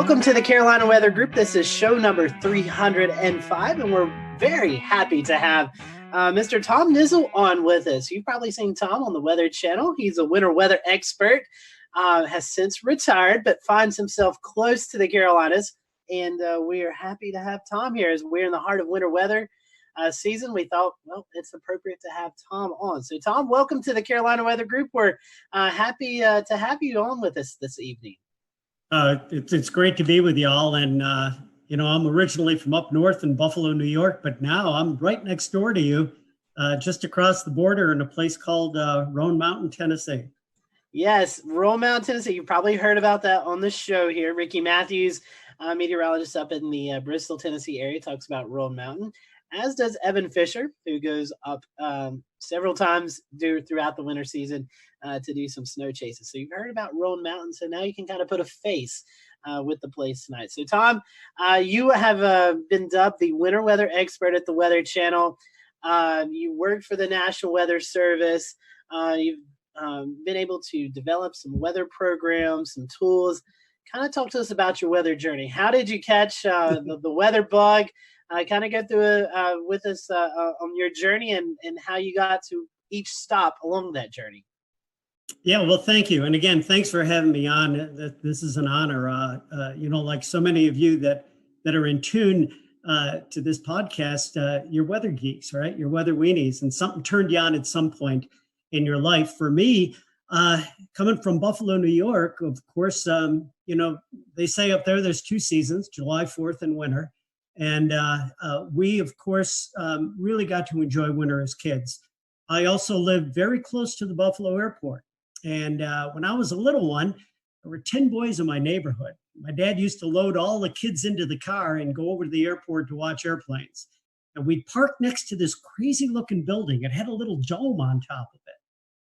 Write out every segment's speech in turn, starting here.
Welcome to the Carolina Weather Group. This is show number 305, and we're very happy to have Mr. Tom Niziol on with us. You've probably seen Tom on the Weather Channel. He's a winter weather expert, has since retired, but finds himself close to the Carolinas. And we are happy to have Tom here as we're in the heart of winter weather season. We thought, well, it's appropriate to have Tom on. So, Tom, welcome to the Carolina Weather Group. We're happy to have you on with us this evening. It's great to be with y'all. And, I'm originally from up north in Buffalo, New York, but now I'm right next door to you, just across the border in a place called Roan Mountain, Tennessee. Yes, Roan Mountain, Tennessee. You probably heard about that on the show here. Ricky Matthews, meteorologist up in the Bristol, Tennessee area, talks about Roan Mountain, as does Evan Fisher, who goes up several times throughout the winter season to do some snow chases. So you've heard about Roan Mountain, so now you can kind of put a face with the place tonight. So, Tom, you have been dubbed the winter weather expert at the Weather Channel. You worked for the National Weather Service. You've been able to develop some weather programs, some tools. Kind of talk to us about your weather journey. How did you catch the weather bug? Kind of go through with us on your journey and how you got to each stop along that journey. Yeah, well, thank you. And again, thanks for having me on. This is an honor. Like so many of you that are in tune to this podcast, you're weather geeks, right? You're weather weenies, and something turned you on at some point in your life. For me, coming from Buffalo, New York, of course, they say up there's two seasons, July 4th and winter. And we, of course, really got to enjoy winter as kids. I also lived very close to the Buffalo airport. And when I was a little one, there were 10 boys in my neighborhood. My dad used to load all the kids into the car and go over to the airport to watch airplanes. And we'd park next to this crazy looking building. It had a little dome on top of it.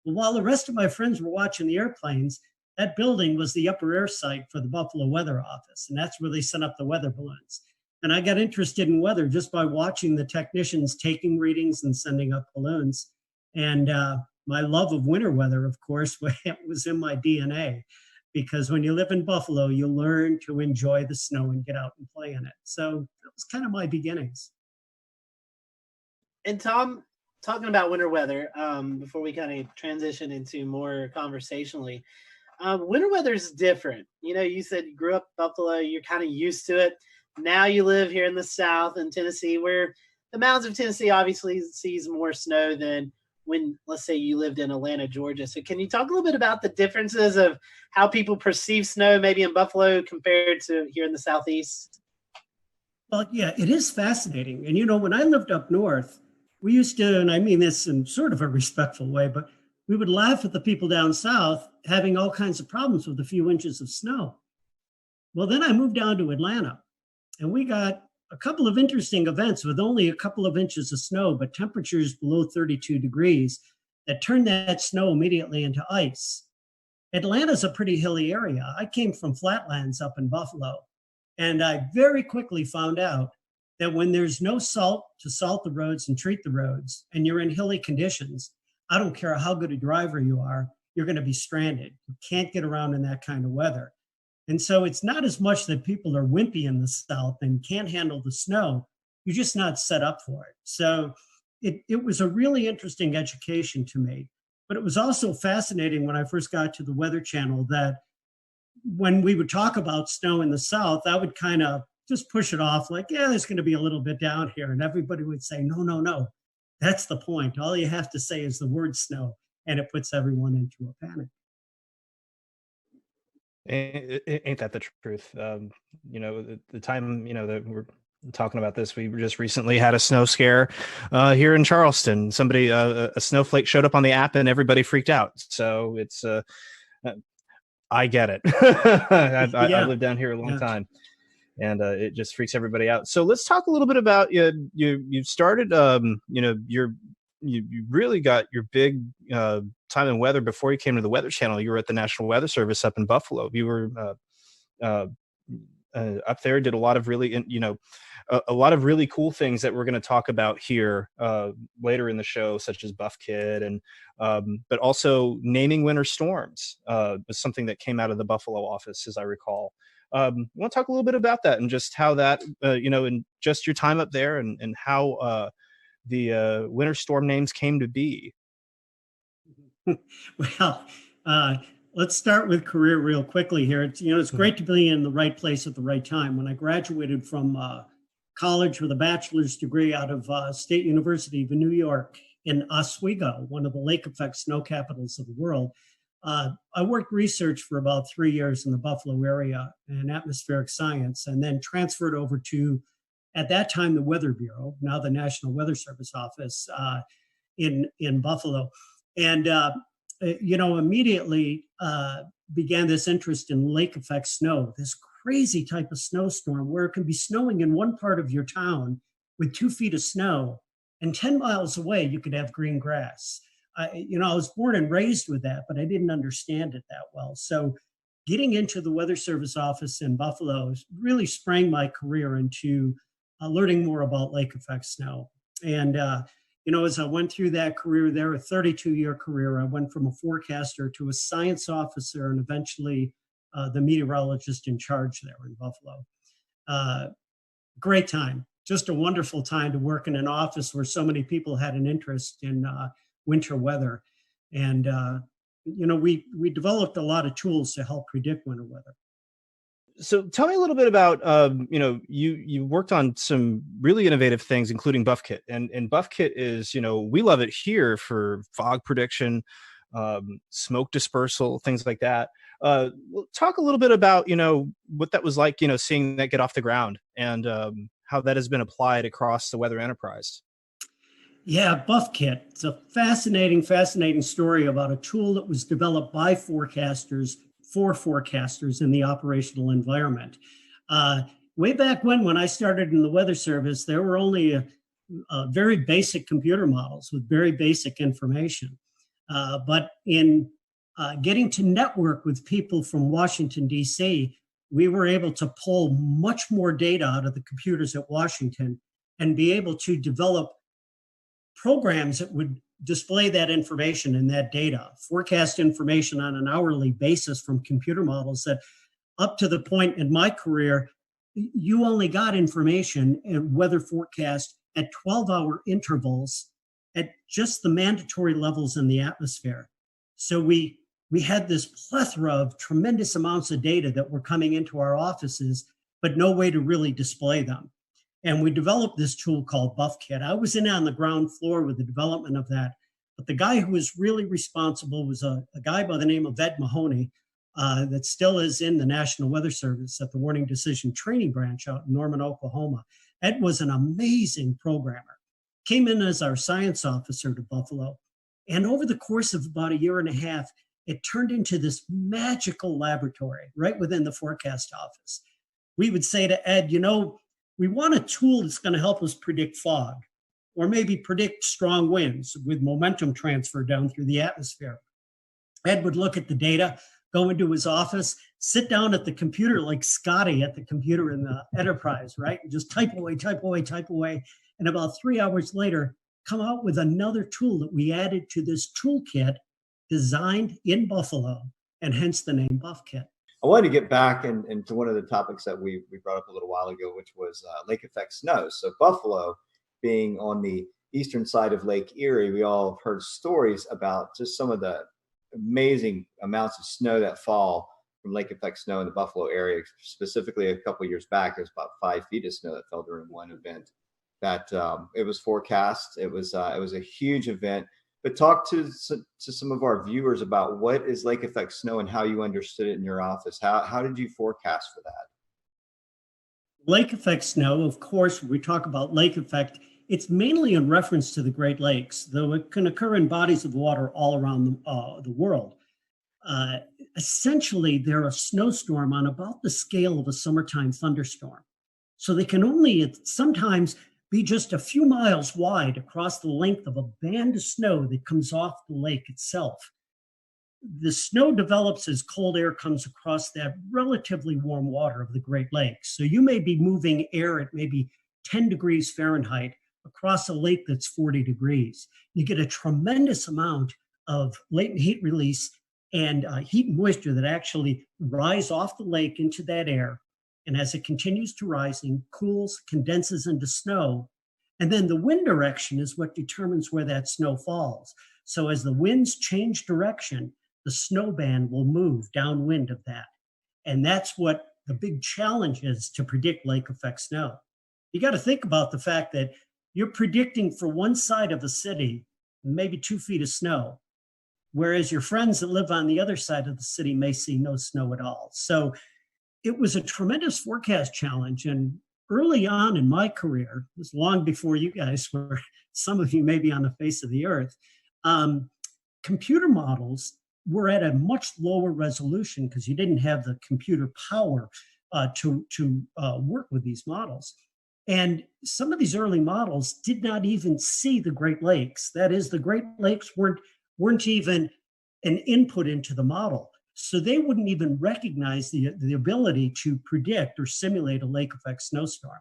Well, while the rest of my friends were watching the airplanes, that building was the upper air site for the Buffalo Weather Office. And that's where they sent up the weather balloons. And I got interested in weather just by watching the technicians taking readings and sending up balloons. And my love of winter weather, of course, was in my DNA, because when you live in Buffalo, you learn to enjoy the snow and get out and play in it. So that was kind of my beginnings. And Tom, talking about winter weather, before we kind of transition into more conversationally, winter weather is different. You said you grew up in Buffalo, you're kind of used to it. Now you live here in the South in Tennessee, where the mountains of Tennessee obviously sees more snow than when, let's say, you lived in Atlanta, Georgia. So can you talk a little bit about the differences of how people perceive snow maybe in Buffalo compared to here in the Southeast? Well, yeah, it is fascinating. And, when I lived up north, we used to, and I mean this in sort of a respectful way, but we would laugh at the people down south having all kinds of problems with a few inches of snow. Well, then I moved down to Atlanta, and we got a couple of interesting events with only a couple of inches of snow, but temperatures below 32 degrees that turned that snow immediately into ice. Atlanta's a pretty hilly area. I came from flatlands up in Buffalo, and I very quickly found out that when there's no salt to salt the roads and treat the roads, and you're in hilly conditions, I don't care how good a driver you are, you're going to be stranded. You can't get around in that kind of weather. And so it's not as much that people are wimpy in the South and can't handle the snow. You're just not set up for it. So it was a really interesting education to me. But it was also fascinating when I first got to the Weather Channel that when we would talk about snow in the South, I would kind of just push it off like, yeah, there's going to be a little bit down here. And everybody would say, no. That's the point. All you have to say is the word snow, and it puts everyone into a panic. Ain't that the truth? The time, that we're talking about this, we just recently had a snow scare here in Charleston. Somebody, a snowflake showed up on the app and everybody freaked out. So it's, I get it. I lived down here a long time, and it just freaks everybody out. So let's talk a little bit about you started, you really got your big time in weather before you came to the Weather Channel. You were at the National Weather Service up in Buffalo. You were up there, did a lot of really, a lot of really cool things that we're going to talk about here later in the show, such as Buff Kid, and but also naming winter storms was something that came out of the Buffalo office, as I recall. Want to talk a little bit about that and just how that, and just your time up there and how the winter storm names came to be. Well, let's start with career real quickly here. It's great to be in the right place at the right time. When I graduated from college with a bachelor's degree out of State University of New York in Oswego, one of the lake effect snow capitals of the world, I worked research for about 3 years in the Buffalo area in atmospheric science, and then transferred over to, at that time, the Weather Bureau, now the National Weather Service office in Buffalo. And, immediately began this interest in lake effect snow, this crazy type of snowstorm where it can be snowing in one part of your town with 2 feet of snow, and 10 miles away, you could have green grass. I was born and raised with that, but I didn't understand it that well. So getting into the Weather Service office in Buffalo really sprang my career into learning more about lake effect snow. And, as I went through that career there, a 32-year career, I went from a forecaster to a science officer and eventually the meteorologist in charge there in Buffalo. Great time, just a wonderful time to work in an office where so many people had an interest in winter weather. And, we developed a lot of tools to help predict winter weather. So tell me a little bit about, you worked on some really innovative things, including BuffKit. And BuffKit is, we love it here for fog prediction, smoke dispersal, things like that. Talk a little bit about, what that was like, seeing that get off the ground and how that has been applied across the weather enterprise. Yeah, BuffKit. It's a fascinating story about a tool that was developed by forecasters for forecasters in the operational environment. Way back when I started in the Weather Service, there were only very basic computer models with very basic information. But in getting to network with people from Washington, D.C., we were able to pull much more data out of the computers at Washington and be able to develop programs that would display that information and that data, forecast information on an hourly basis from computer models that up to the point in my career, you only got information and weather forecast at 12-hour intervals at just the mandatory levels in the atmosphere. So we had this plethora of tremendous amounts of data that were coming into our offices, but no way to really display them. And we developed this tool called BuffKit. I was in on the ground floor with the development of that. But the guy who was really responsible was a guy by the name of Ed Mahoney that still is in the National Weather Service at the Warning Decision Training Branch out in Norman, Oklahoma. Ed was an amazing programmer. Came in as our science officer to Buffalo. And over the course of about 1.5 years, it turned into this magical laboratory right within the forecast office. We would say to Ed, we want a tool that's going to help us predict fog, or maybe predict strong winds with momentum transfer down through the atmosphere. Ed would look at the data, go into his office, sit down at the computer like Scotty at the computer in the Enterprise, right? And just type away. And about 3 hours later, come out with another tool that we added to this toolkit designed in Buffalo, and hence the name BuffKit. I wanted to get back into one of the topics that we brought up a little while ago, which was lake effect snow. So Buffalo being on the eastern side of Lake Erie, we all have heard stories about just some of the amazing amounts of snow that fall from lake effect snow in the Buffalo area. Specifically, a couple of years back, there was about 5 feet of snow that fell during one event. That it was forecast. It was a huge event. But talk to some of our viewers about what is lake effect snow and how you understood it in your office. How did you forecast for that? Lake effect snow, of course, when we talk about lake effect, it's mainly in reference to the Great Lakes, though it can occur in bodies of water all around the world. Essentially, they're a snowstorm on about the scale of a summertime thunderstorm. So they can only sometimes be just a few miles wide across the length of a band of snow that comes off the lake itself. The snow develops as cold air comes across that relatively warm water of the Great Lakes. So you may be moving air at maybe 10 degrees Fahrenheit across a lake that's 40 degrees. You get a tremendous amount of latent heat release and heat and moisture that actually rise off the lake into that air. And as it continues to rising, cools, condenses into snow. And then the wind direction is what determines where that snow falls. So as the winds change direction, the snow band will move downwind of that. And that's what the big challenge is to predict lake effect snow. You got to think about the fact that you're predicting for one side of a city, maybe 2 feet of snow, whereas your friends that live on the other side of the city may see no snow at all. So it was a tremendous forecast challenge. And early on in my career, it was long before you guys were, some of you may be on the face of the earth, computer models were at a much lower resolution because you didn't have the computer power to work with these models. And some of these early models did not even see the Great Lakes. That is, the Great Lakes weren't even an input into the model. So they wouldn't even recognize the ability to predict or simulate a lake effect snowstorm.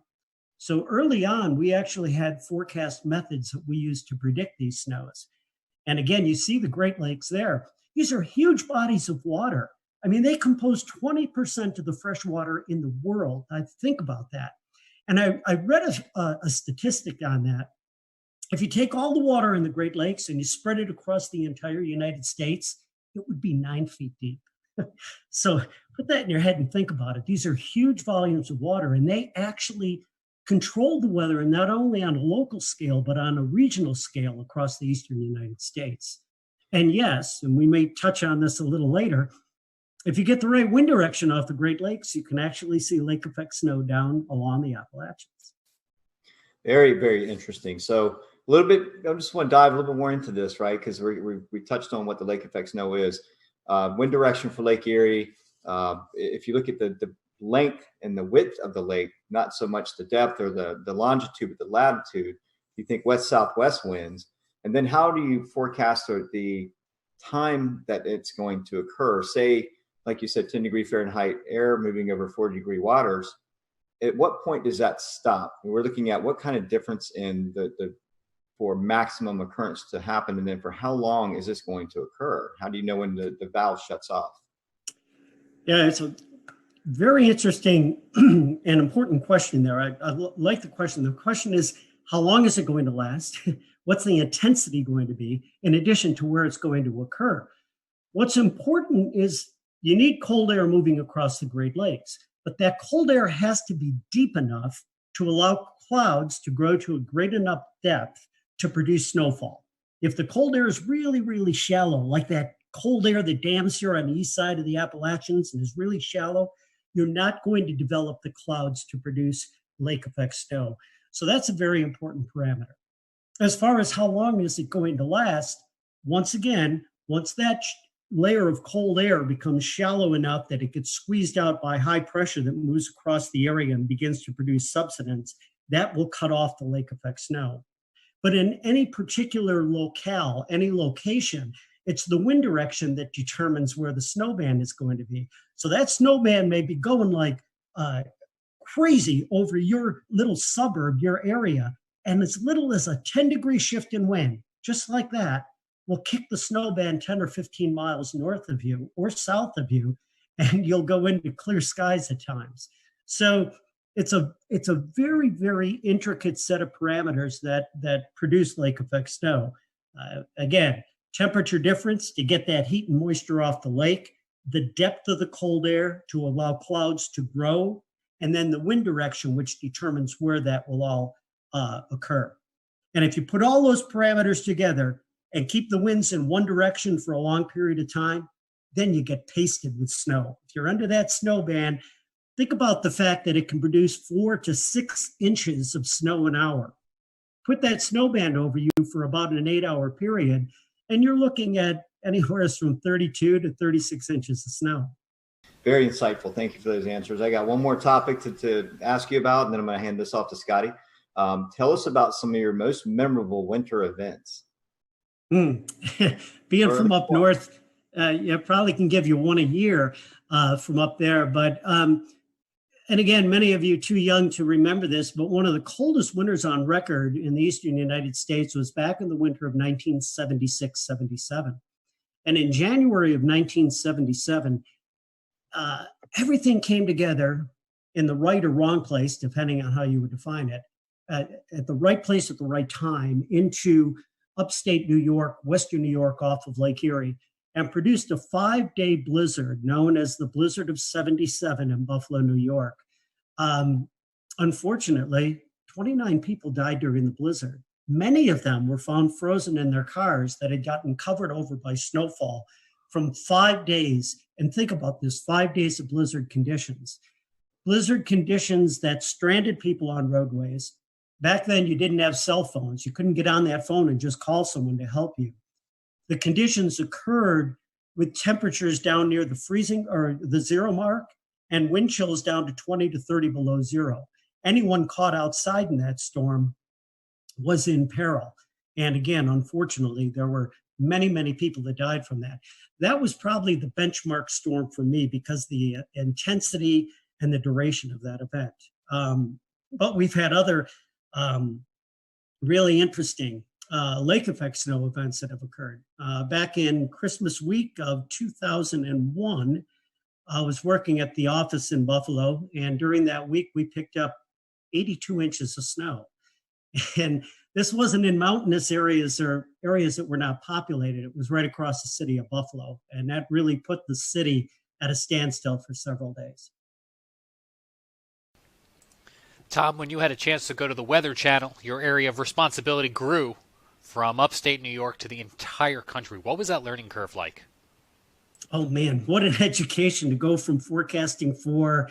So early on, we actually had forecast methods that we used to predict these snows. And again, you see the Great Lakes there. These are huge bodies of water. I mean, they compose 20% of the fresh water in the world. I think about that. And I read a statistic on that. If you take all the water in the Great Lakes and you spread it across the entire United States, it would be 9 feet deep. So put that in your head and think about it. These are huge volumes of water, and they actually control the weather, and not only on a local scale, but on a regional scale across the eastern United States. And yes, and we may touch on this a little later, if you get the right wind direction off the Great Lakes, you can actually see lake effect snow down along the Appalachians. Very, very interesting. So a little bit, I just want to dive a little bit more into this, right? Because we touched on what the lake effect snow is. Wind direction for Lake Erie. If you look at the length and the width of the lake, not so much the depth or the longitude, but the latitude, you think west-southwest winds. And then how do you forecast the time that it's going to occur? Say, like you said, 10 degree Fahrenheit air moving over 40-degree waters. At what point does that stop? And we're looking at what kind of difference in the for maximum occurrence to happen, and then for how long is this going to occur? How do you know when the valve shuts off? Yeah, it's a very interesting and important question there. I like the question. The question is, how long is it going to last? What's the intensity going to be, in addition to where it's going to occur? What's important is you need cold air moving across the Great Lakes, but that cold air has to be deep enough to allow clouds to grow to a great enough depth to produce snowfall. If the cold air is really, really shallow, like that cold air that dams here on the east side of the Appalachians and is really shallow, you're not going to develop the clouds to produce lake effect snow. So that's a very important parameter. As far as how long is it going to last, once again, once that layer of cold air becomes shallow enough that it gets squeezed out by high pressure that moves across the area and begins to produce subsidence, that will cut off the lake effect snow. But in any particular locale, any location, it's the wind direction that determines where the snow band is going to be. So that snow band may be going like crazy over your little suburb, your area, and as little as a 10-degree shift in wind, just like that, will kick the snow band 10 or 15 miles north of you or south of you, and you'll go into clear skies at times. So it's a very, very intricate set of parameters that produce lake effect snow. Again, temperature difference to get that heat and moisture off the lake, the depth of the cold air to allow clouds to grow, and then the wind direction, which determines where that will all occur. And if you put all those parameters together and keep the winds in one direction for a long period of time, then you get pasted with snow. If you're under that snow band, think about the fact that it can produce 4 to 6 inches of snow an hour. Put that snow band over you for about an 8-hour period, and you're looking at anywhere from 32 to 36 inches of snow. Very insightful. Thank you for those answers. I got one more topic to ask you about, and then I'm going to hand this off to Scotty. Tell us about some of your most memorable winter events. Being from up north, probably can give you one a year from up there. But, and again, many of you too young to remember this, but one of the coldest winters on record in the eastern United States was back in the winter of 1976-77. And in January of 1977, everything came together in the right or wrong place, depending on how you would define it, at the right place at the right time into upstate New York, western New York off of Lake Erie, and produced a 5-day blizzard known as the Blizzard of 77 in Buffalo, New York. Unfortunately, 29 people died during the blizzard. Many of them were found frozen in their cars that had gotten covered over by snowfall from 5 days. And think about this, 5 days of blizzard conditions. Blizzard conditions that stranded people on roadways. Back then, you didn't have cell phones. You couldn't get on that phone and just call someone to help you. The conditions occurred with temperatures down near the freezing or the zero mark and wind chills down to 20 to 30 below zero. Anyone caught outside in that storm was in peril. And again, unfortunately, there were many, many people that died from that. That was probably the benchmark storm for me because the intensity and the duration of that event. But we've had other really interesting lake effect snow events that have occurred. Back in Christmas week of 2001, I was working at the office in Buffalo, and during that week, we picked up 82 inches of snow. And this wasn't in mountainous areas or areas that were not populated. It was right across the city of Buffalo. And that really put the city at a standstill for several days. Tom, when you had a chance to go to the Weather Channel, your area of responsibility grew from upstate New York to the entire country. What was that learning curve like? Oh man, what an education to go from forecasting for,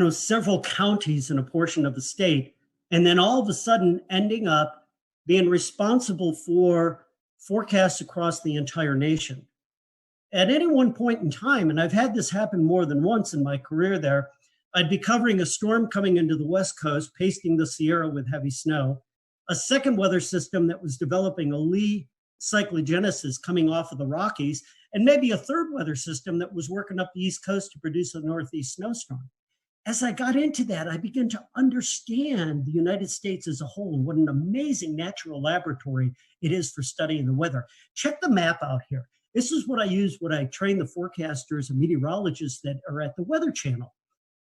several counties in a portion of the state, and then all of a sudden ending up being responsible for forecasts across the entire nation. At any one point in time, and I've had this happen more than once in my career there, I'd be covering a storm coming into the West Coast, pasting the Sierra with heavy snow, a second weather system that was developing a lee cyclogenesis coming off of the Rockies, and maybe a third weather system that was working up the East Coast to produce a Northeast snowstorm. As I got into that, I began to understand the United States as a whole and what an amazing natural laboratory it is for studying the weather. Check the map out here. This is what I use when I train the forecasters and meteorologists that are at the Weather Channel.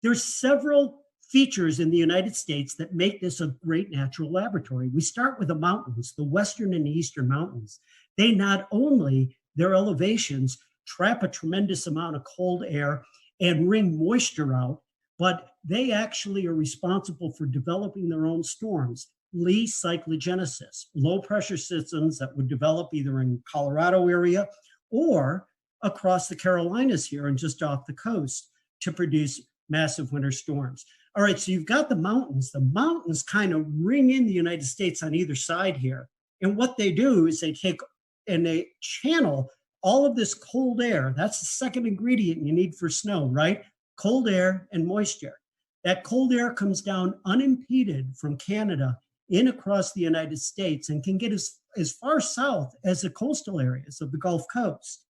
There's several features in the United States that make this a great natural laboratory. We start with the mountains, the western and eastern mountains. They not only, their elevations, trap a tremendous amount of cold air and wring moisture out, but they actually are responsible for developing their own storms. Lee cyclogenesis, low pressure systems that would develop either in Colorado area or across the Carolinas here and just off the coast to produce massive winter storms. All right, so you've got the mountains. The mountains kind of ring in the United States on either side here. And what they do is they take and they channel all of this cold air. That's the second ingredient you need for snow, right? Cold air and moisture. That cold air comes down unimpeded from Canada in across the United States and can get as far south as the coastal areas of the Gulf Coast.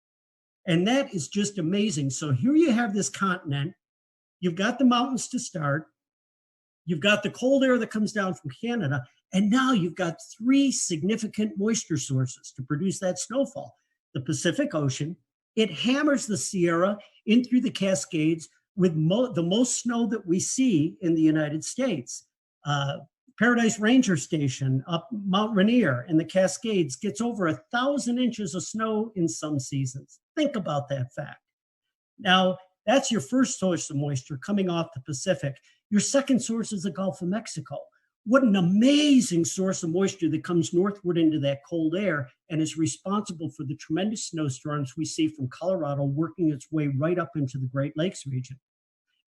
And that is just amazing. So here you have this continent. You've got the mountains to start. You've got the cold air that comes down from Canada. And now you've got three significant moisture sources to produce that snowfall. The Pacific Ocean, it hammers the Sierra in through the Cascades with the most snow that we see in the United States. Paradise Ranger Station up Mount Rainier in the Cascades gets over 1,000 inches of snow in some seasons. Think about that fact. Now, that's your first source of moisture coming off the Pacific. Your second source is the Gulf of Mexico. What an amazing source of moisture that comes northward into that cold air and is responsible for the tremendous snowstorms we see from Colorado working its way right up into the Great Lakes region.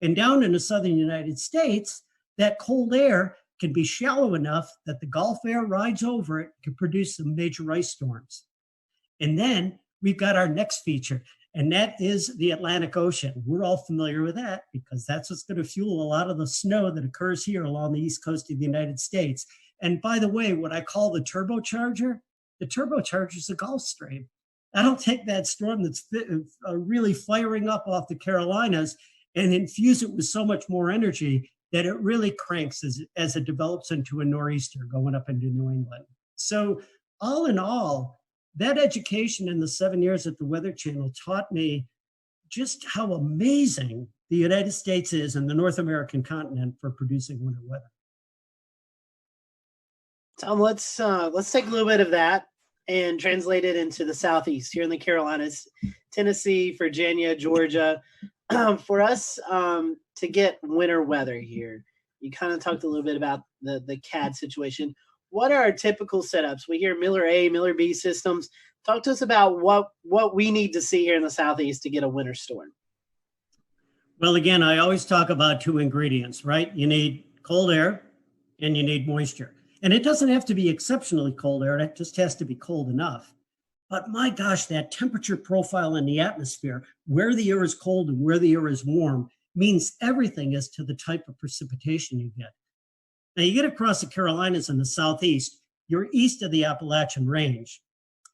And down in the southern United States, that cold air can be shallow enough that the Gulf air rides over it to produce some major ice storms. And then we've got our next feature, and that is the Atlantic Ocean. We're all familiar with that because that's what's going to fuel a lot of the snow that occurs here along the east coast of the United States. And by the way, what I call the turbocharger is the Gulf Stream. That'll take that storm that's really firing up off the Carolinas and infuse it with so much more energy that it really cranks as it develops into a nor'easter going up into New England. So all in all, that education in the 7 years at the Weather Channel taught me just how amazing the United States is and the North American continent for producing winter weather. Tom, let's take a little bit of that and translate it into the Southeast here in the Carolinas, Tennessee, Virginia, Georgia. For us to get winter weather here, you kind of talked a little bit about the CAD situation. What are our typical setups? We hear Miller A, Miller B systems. Talk to us about what we need to see here in the Southeast to get a winter storm. Well, again, I always talk about two ingredients, right? You need cold air and you need moisture. And it doesn't have to be exceptionally cold air. It just has to be cold enough. But my gosh, that temperature profile in the atmosphere, where the air is cold and where the air is warm, means everything as to the type of precipitation you get. Now, you get across the Carolinas in the Southeast, you're east of the Appalachian Range.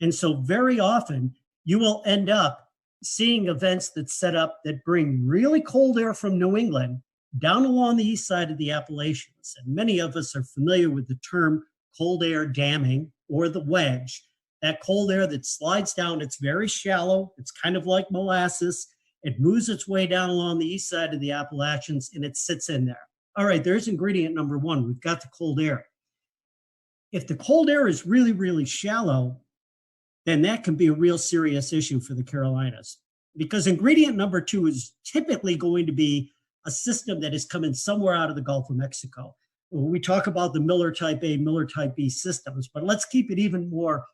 And so very often you will end up seeing events that set up that bring really cold air from New England down along the east side of the Appalachians. And many of us are familiar with the term cold air damming or the wedge. That cold air that slides down, it's very shallow. It's kind of like molasses. It moves its way down along the east side of the Appalachians and it sits in there. All right, there's ingredient number one. We've got the cold air. If the cold air is really, really shallow, then that can be a real serious issue for the Carolinas. Because ingredient number two is typically going to be a system that is coming somewhere out of the Gulf of Mexico. Well, we talk about the Miller Type A, Miller Type B systems, but let's keep it even more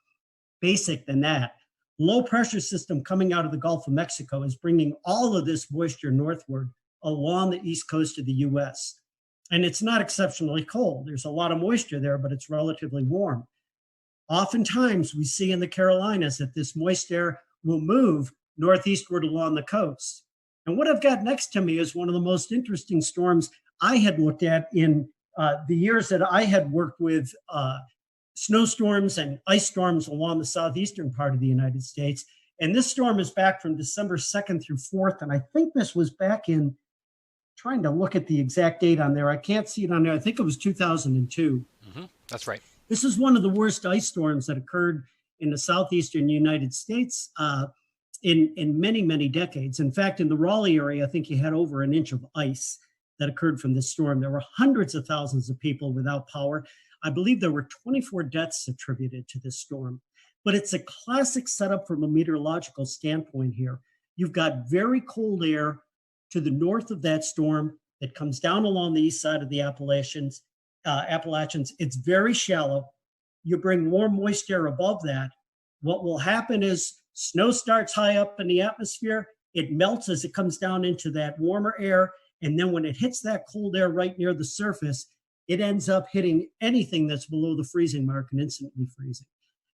basic than that. Low pressure system coming out of the Gulf of Mexico is bringing all of this moisture northward along the east coast of the US. And it's not exceptionally cold. There's a lot of moisture there, but it's relatively warm. Oftentimes we see in the Carolinas that this moist air will move northeastward along the coast. And what I've got next to me is one of the most interesting storms I had looked at in the years that I had worked with snowstorms and ice storms along the southeastern part of the United States. And this storm is back from December 2nd through 4th. And I think this was back in, trying to look at the exact date on there. I can't see it on there. I think it was 2002. Mm-hmm. That's right. This is one of the worst ice storms that occurred in the southeastern United States in many, many decades. In fact, in the Raleigh area, I think you had over an inch of ice that occurred from this storm. There were hundreds of thousands of people without power. I believe there were 24 deaths attributed to this storm. But it's a classic setup from a meteorological standpoint here. You've got very cold air to the north of that storm that comes down along the east side of the Appalachians. It's very shallow. You bring warm moist air above that. What will happen is snow starts high up in the atmosphere. It melts as it comes down into that warmer air. And then when it hits that cold air right near the surface, it ends up hitting anything that's below the freezing mark and instantly freezing.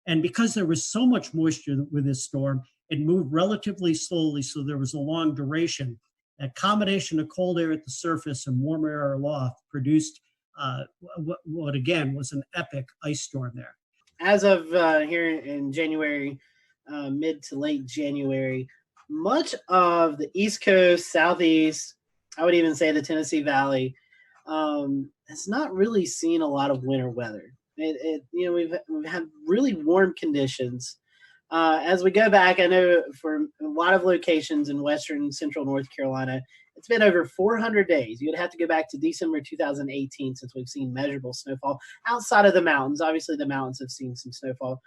And because there was so much moisture with this storm, it moved relatively slowly. So there was a long duration. That combination of cold air at the surface and warmer air aloft produced what again was an epic ice storm there. As of here in January, mid to late January, much of the East Coast, Southeast, I would even say the Tennessee Valley, has not really seen a lot of winter weather. We've had really warm conditions. As we go back, I know for a lot of locations in western and central North Carolina, it's been over 400 days. You'd have to go back to December 2018 since we've seen measurable snowfall outside of the mountains. Obviously, the mountains have seen some snowfall.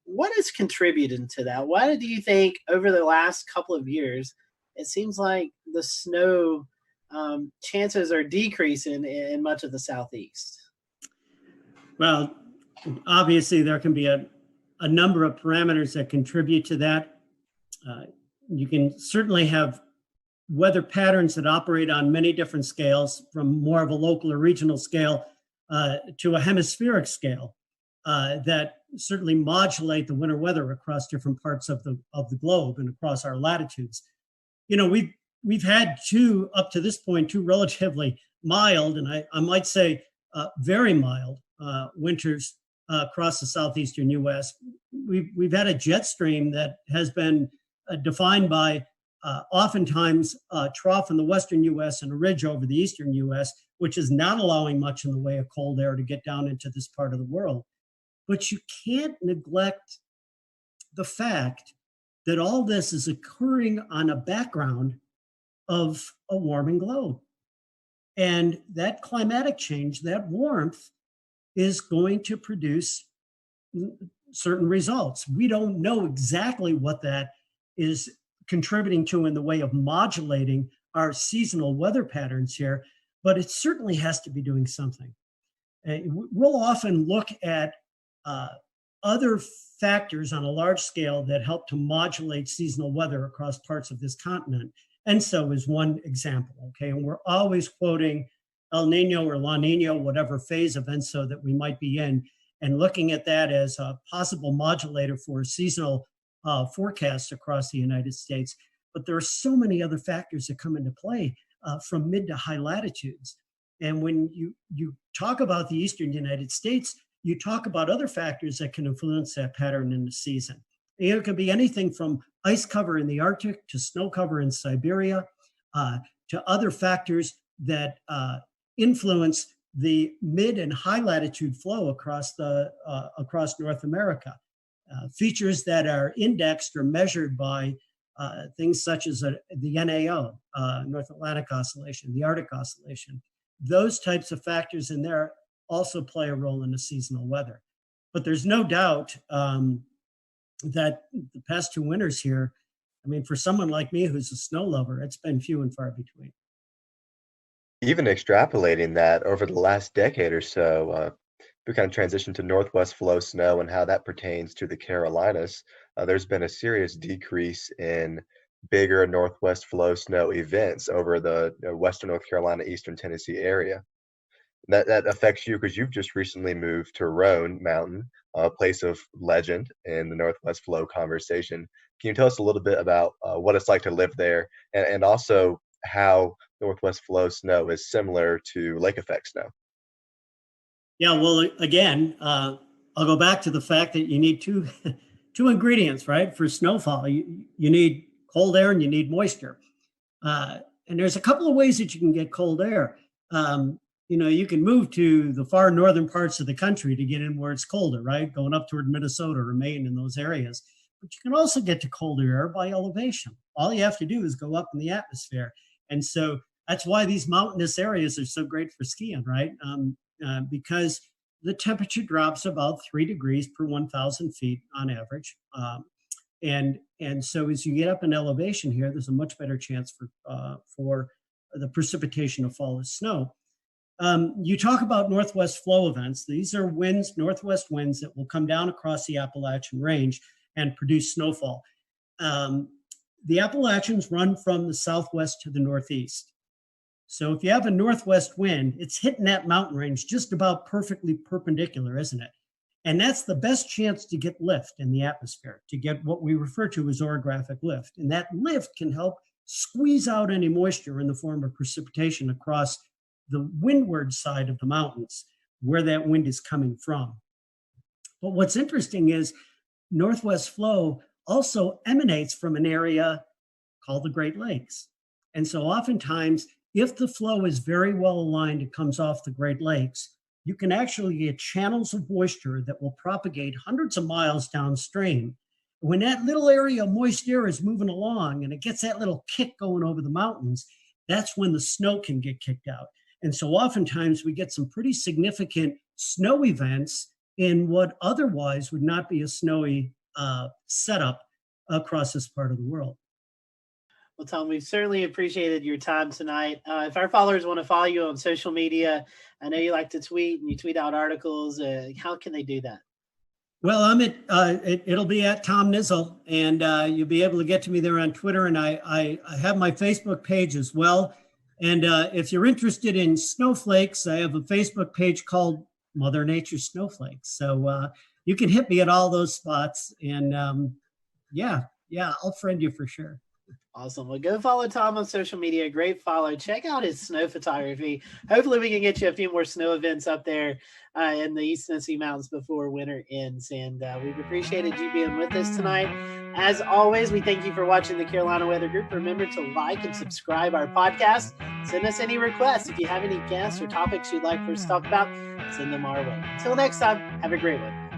What is contributing to that? Why do you think over the last couple of years, it seems like the snow chances are decreasing in much of the Southeast? Well, obviously, there can be a number of parameters that contribute to that. You can certainly have weather patterns that operate on many different scales, from more of a local or regional scale to a hemispheric scale that certainly modulate the winter weather across different parts of the globe and across our latitudes. You know, we've had up to this point, two relatively mild, and I might say very mild winters across the southeastern U.S. We've had a jet stream that has been defined by oftentimes a trough in the western U.S. and a ridge over the eastern U.S., which is not allowing much in the way of cold air to get down into this part of the world. But you can't neglect the fact that all this is occurring on a background of a warming globe. And that climatic change, that warmth, is going to produce certain results. We don't know exactly what that is contributing to in the way of modulating our seasonal weather patterns here, but it certainly has to be doing something. We'll often look at other factors on a large scale that help to modulate seasonal weather across parts of this continent. ENSO is one example, okay? And we're always quoting El Nino or La Nina, whatever phase of ENSO that we might be in, and looking at that as a possible modulator for seasonal forecasts across the United States. But there are so many other factors that come into play from mid to high latitudes. And when you talk about the eastern United States, you talk about other factors that can influence that pattern in the season. It could be anything from ice cover in the Arctic to snow cover in Siberia, to other factors that influence the mid and high latitude flow across North America. Features that are indexed or measured by things such as the NAO, North Atlantic Oscillation, the Arctic Oscillation. Those types of factors in there also play a role in the seasonal weather. But there's no doubt that the past 2 winters here, I mean, for someone like me who's a snow lover, it's been few and far between. Even extrapolating that over the last decade or so, we kind of transitioned to northwest flow snow and how that pertains to the Carolinas. There's been a serious decrease in bigger northwest flow snow events over the western North Carolina, eastern Tennessee area. That affects you because you've just recently moved to Roan Mountain, a place of legend in the Northwest Flow conversation. Can you tell us a little bit about what it's like to live there, and also how Northwest Flow snow is similar to lake effect snow? Yeah, well, again, I'll go back to the fact that you need two ingredients, right? For snowfall, you need cold air and you need moisture. And there's a couple of ways that you can get cold air. You can move to the far northern parts of the country to get in where it's colder, right? Going up toward Minnesota or Maine in those areas. But you can also get to colder air by elevation. All you have to do is go up in the atmosphere. And so that's why these mountainous areas are so great for skiing, right? Because the temperature drops about 3 degrees per 1,000 feet on average. And so as you get up in elevation here, there's a much better chance for the precipitation of fall as snow. You talk about northwest flow events. These are winds, northwest winds that will come down across the Appalachian Range and produce snowfall. The Appalachians run from the southwest to the northeast. So if you have a northwest wind, it's hitting that mountain range just about perfectly perpendicular, isn't it? And that's the best chance to get lift in the atmosphere, to get what we refer to as orographic lift. And that lift can help squeeze out any moisture in the form of precipitation across the windward side of the mountains, where that wind is coming from. But what's interesting is northwest flow also emanates from an area called the Great Lakes. And so oftentimes, if the flow is very well aligned, it comes off the Great Lakes, you can actually get channels of moisture that will propagate hundreds of miles downstream. When that little area of moist air is moving along and it gets that little kick going over the mountains, that's when the snow can get kicked out. And so oftentimes we get some pretty significant snow events in what otherwise would not be a snowy setup across this part of the world. Well, Tom, we've certainly appreciated your time tonight. If our followers want to follow you on social media, I know you like to tweet and you tweet out articles. How can they do that? Well, I'm it'll be at Tom Niziol, and you'll be able to get to me there on Twitter. And I have my Facebook page as well. And if you're interested in snowflakes, I have a Facebook page called Mother Nature Snowflakes. So you can hit me at all those spots. And I'll friend you for sure. Awesome. Well, go follow Tom on social media. Great follow. Check out his snow photography. Hopefully we can get you a few more snow events up there in the East Tennessee Mountains before winter ends. And we've appreciated you being with us tonight. As always, we thank you for watching the Carolina Weather Group. Remember to like and subscribe our podcast. Send us any requests. If you have any guests or topics you'd like for us to talk about, send them our way. Until next time, have a great one.